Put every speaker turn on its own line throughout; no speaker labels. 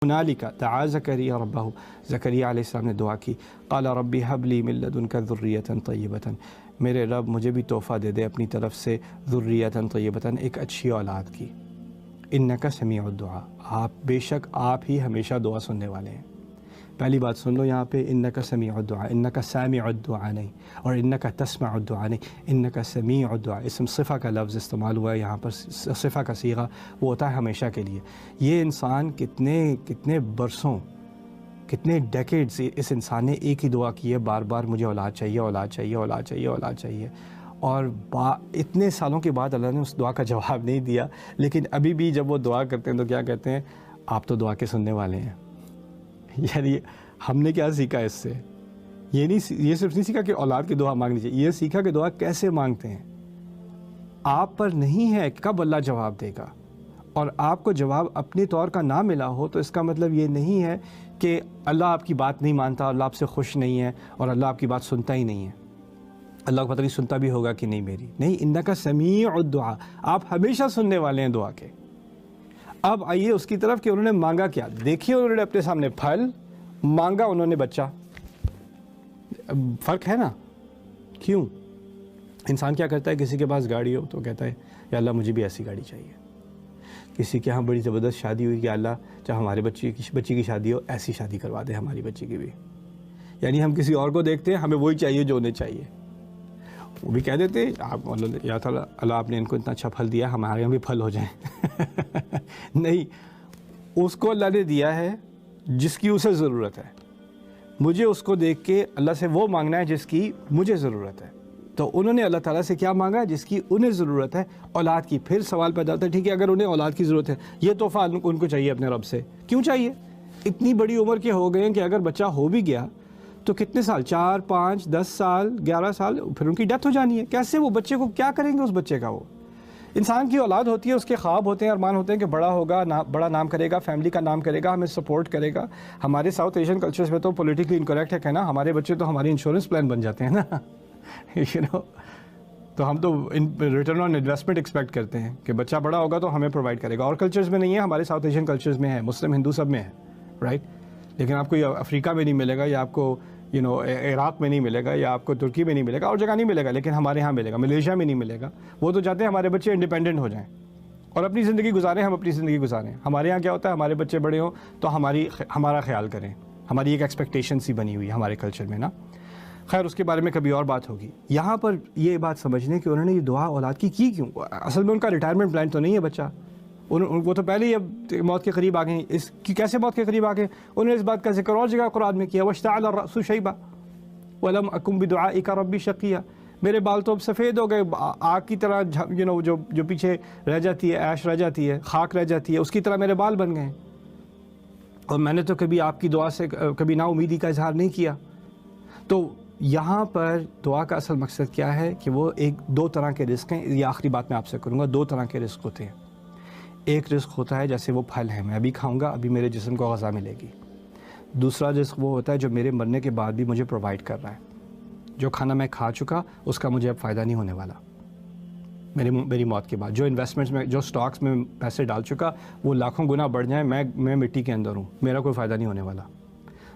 هنالک دعا زکریا ربہ، زکریا علیہ السلام نے دعا کی، قال ربی حب لی من لدنک ذریۃ طیبۃ، میرے رب مجھے بھی تحفہ دے دے اپنی طرف سے ذریۃ طیبۃ، ایک اچھی اولاد کی، انک سمیع الدعاء، آپ بے شک آپ ہی ہمیشہ دعا سننے والے ہیں۔ پہلی بات سن لو یہاں پہ، انک سمیع الدعاء، انک سامع الدعاء نہیں، اور انک تسمع الدعاء نہیں، انک سمیع الدعاء، اسم صفہ کا لفظ استعمال ہوا ہے یہاں پر، صفہ کا صیغہ وہ ہوتا ہے ہمیشہ کے لیے۔ یہ انسان کتنے برسوں، کتنے ڈیکیڈز اس انسان نے ایک ہی دعا کی ہے، بار بار مجھے اولاد چاہیے، اولاد چاہیے، اولاد چاہیے، اولاد چاہیے، اور اتنے سالوں کے بعد اللہ نے اس دعا کا جواب نہیں دیا، لیکن ابھی بھی جب وہ دعا کرتے ہیں تو کیا کہتے ہیں؟ آپ تو دعا کے سننے والے ہیں۔ یعنی ہم نے کیا سیکھا اس سے؟ یہ صرف نہیں سیکھا کہ اولاد کی دعا مانگنی چاہیے، یہ سیکھا کہ دعا کیسے مانگتے ہیں۔ آپ پر نہیں ہے کب اللہ جواب دے گا، اور آپ کو جواب اپنے طور کا نہ ملا ہو تو اس کا مطلب یہ نہیں ہے کہ اللہ آپ کی بات نہیں مانتا، اللہ آپ سے خوش نہیں ہے، اور اللہ آپ کی بات سنتا ہی نہیں ہے۔ اللہ کو پتہ نہیں سنتا بھی ہوگا کہ نہیں میری، نہیں، انک سمیع الدعاء، آپ ہمیشہ سننے والے ہیں دعا کے۔ اب آئیے اس کی طرف کہ انہوں نے مانگا کیا، دیکھیے انہوں نے اپنے سامنے پھل مانگا، انہوں نے بچہ، فرق ہے نا؟ کیوں؟ انسان کیا کرتا ہے، کسی کے پاس گاڑی ہو تو کہتا ہے یا اللہ مجھے بھی ایسی گاڑی چاہیے، کسی کے ہاں بڑی زبردست شادی ہوئی کہ اللہ چاہے ہمارے بچی کی شادی ہو ایسی شادی کروا دے ہماری بچی کی بھی، یعنی ہم کسی اور کو دیکھتے ہیں ہمیں وہی چاہیے جو انہیں چاہیے۔ وہ بھی کہہ دیتے آپ یا اللہ آپ نے ان کو اتنا اچھا پھل دیا، ہمارے یہاں بھی پھل ہو جائیں۔ نہیں، اس کو اللہ نے دیا ہے جس کی اسے ضرورت ہے، مجھے اس کو دیکھ کے اللہ سے وہ مانگنا ہے جس کی مجھے ضرورت ہے۔ تو انہوں نے اللہ تعالیٰ سے کیا مانگا؟ جس کی انہیں ضرورت ہے، اولاد کی۔ پھر سوال پیدا ہوتا ہے ٹھیک ہے اگر انہیں اولاد کی ضرورت ہے، یہ تحفہ ان کو چاہیے اپنے رب سے، کیوں چاہیے؟ اتنی بڑی عمر کے ہو گئے ہیں کہ اگر بچہ ہو بھی گیا تو کتنے سال، 4 5 10 سال 11 سال، پھر ان کی ڈیتھ ہو جانی ہے، کیسے وہ بچے کو کیا کریں گے؟ اس بچے کا وہ انسان کی اولاد ہوتی ہے، اس کے خواب ہوتے ہیں، ارمان ہوتے ہیں کہ بڑا ہوگا، بڑا نام کرے گا، فیملی کا نام کرے گا، ہمیں سپورٹ کرے گا۔ ہمارے ساؤتھ ایشین کلچرز میں تو پولیٹیکلی انکریکٹ ہے کہنا ہمارے بچے تو ہماری انشورنس پلان بن جاتے ہیں نا، تو ہم تو ریٹرن آن انویسٹمنٹ ایکسپیکٹ کرتے ہیں کہ بچہ بڑا ہوگا تو ہمیں پرووائڈ کرے گا۔ اور کلچرز میں نہیں ہے، ہمارے ساؤتھ ایشین کلچرز میں ہے، مسلم ہندو سب میں ہے، رائٹ؟ لیکن آپ کو یہ افریقہ میں نہیں ملے گا، یا آپ کو عراق میں نہیں ملے گا، یا آپ کو ترکی میں نہیں ملے گا، اور جگہ نہیں ملے گا، لیکن ہمارے ہاں ملے گا، ملیشیا میں نہیں ملے گا۔ وہ تو چاہتے ہیں ہمارے بچے انڈیپینڈنٹ ہو جائیں اور اپنی زندگی گزاریں، ہم اپنی زندگی گزاریں۔ ہمارے یہاں کیا ہوتا ہے، ہمارے بچے بڑے ہوں تو ہمارا خیال کریں، ہماری ایک ایکسپیکٹیشن سی بنی ہوئی ہے ہمارے کلچر میں نا۔ خیر اس کے بارے میں کبھی اور بات ہوگی۔ یہاں پر یہ بات سمجھنے کہ انہوں نے یہ دعا اولاد کی کیوں؟ اصل میں ان کا ریٹائرمنٹ پلان تو نہیں ہے بچہ، وہ تو پہلے ہی اب موت کے قریب آ گئے ہیں۔ اس کی کیسے موت کے قریب آ گئے؟ انہوں نے اس بات کا ذکر اور جگہ قرآن میں کیا، واشتعل الرأس شیبا ولم اکن بدعائک ربی شقیا، میرے بال تو اب سفید ہو گئے، آگ کی طرح جو پیچھے رہ جاتی ہے، ایش رہ جاتی ہے، خاک رہ جاتی ہے، اس کی طرح میرے بال بن گئے، اور میں نے تو کبھی آپ کی دعا سے کبھی نا امیدی کا اظہار نہیں کیا۔ تو یہاں پر دعا کا اصل مقصد کیا ہے کہ وہ دو طرح کے رزق ہیں، یہ آخری بات میں آپ سے کروں گا، 2 طرح کے رزق ہوتے ہیں۔ ایک رزق ہوتا ہے جیسے وہ پھل ہے، میں ابھی کھاؤں گا، ابھی میرے جسم کو غذا ملے گی۔ دوسرا رزق وہ ہوتا ہے جو میرے مرنے کے بعد بھی مجھے پرووائڈ کر رہا ہے، جو کھانا میں کھا چکا اس کا مجھے اب فائدہ نہیں ہونے والا میری موت کے بعد، جو انویسٹمنٹس میں، جو سٹاکس میں پیسے ڈال چکا وہ لاکھوں گنا بڑھ جائیں، میں مٹی کے اندر ہوں، میرا کوئی فائدہ نہیں ہونے والا۔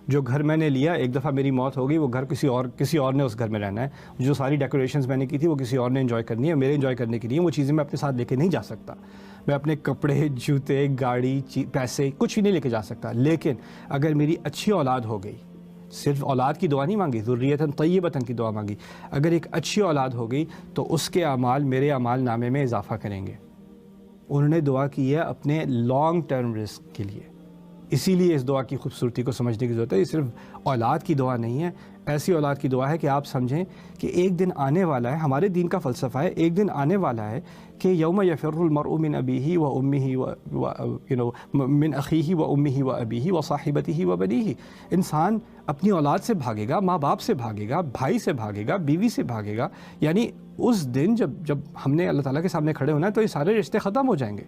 جو گھر میں نے لیا، ایک دفعہ میری موت ہو گئی، وہ گھر کسی اور نے اس گھر میں رہنا ہے، جو ساری ڈیکوریشنز میں نے کی تھی وہ کسی اور نے انجوائے کرنی ہے، میرے انجوائے کرنے کے لیے وہ چیزیں میں اپنے ساتھ لے کے نہیں جا سکتا۔ میں اپنے کپڑے، جوتے، گاڑی، پیسے کچھ بھی نہیں لے کے جا سکتا۔ لیکن اگر میری اچھی اولاد ہو گئی، صرف اولاد کی دعا نہیں مانگی، ذریۃ طیبۃ کی دعا مانگی، اگر ایک اچھی اولاد ہو گئی تو اس کے اعمال میرے اعمال نامے میں اضافہ کریں گے۔ انہوں نے دعا کی ہے اپنے لانگ ٹرم رزق کے لیے، اسی لیے اس دعا کی خوبصورتی کو سمجھنے کی ضرورت ہے۔ یہ صرف اولاد کی دعا نہیں ہے، ایسی اولاد کی دعا ہے کہ آپ سمجھیں کہ ایک دن آنے والا ہے، ہمارے دین کا فلسفہ ہے، ایک دن آنے والا ہے کہ یوم یفر المرء من ابیہ و امہ من اخیہ و امہ و ابیہ و صاحبتہ و بنیہ، انسان اپنی اولاد سے بھاگے گا، ماں باپ سے بھاگے گا، بھائی سے بھاگے گا، بیوی سے بھاگے گا، یعنی اس دن جب ہم نے اللہ تعالیٰ کے سامنے کھڑے ہونا ہے تو یہ سارے رشتے ختم ہو جائیں گے۔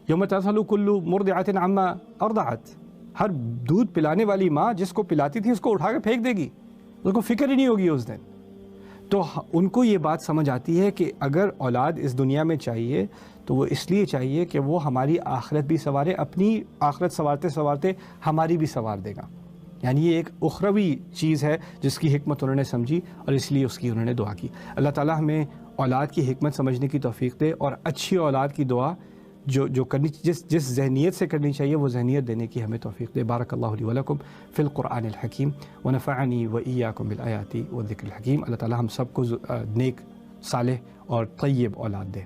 یوم تذہل کل مرضعۃ عما ارضعت، ہر دودھ پلانے والی ماں جس کو پلاتی تھی اس کو اٹھا کے پھینک دے گی، اس کو فکر ہی نہیں ہوگی اس دن۔ تو ان کو یہ بات سمجھ آتی ہے کہ اگر اولاد اس دنیا میں چاہیے تو وہ اس لیے چاہیے کہ وہ ہماری آخرت بھی سنوارے، اپنی آخرت سنوارتے سنوارتے ہماری بھی سنوار دے گا. یعنی یہ ایک اخروی چیز ہے جس کی حکمت انہوں نے سمجھی اور اس لیے اس کی انہوں نے دعا کی. اللہ تعالیٰ ہمیں اولاد کی حکمت سمجھنے کی توفیق دے اور اچھی اولاد کی دعا جو کرنی، جس ذہنیت سے کرنی چاہیے وہ ذہنیت دینے کی ہمیں توفیق دے. بارک اللہ لی ولکم فی القرآن الحکیم ونفعنی وإیاکم بالآیات والذکر الحکیم. اللہ تعالیٰ ہم سب کو نیک، صالح اور طیب اولاد دے.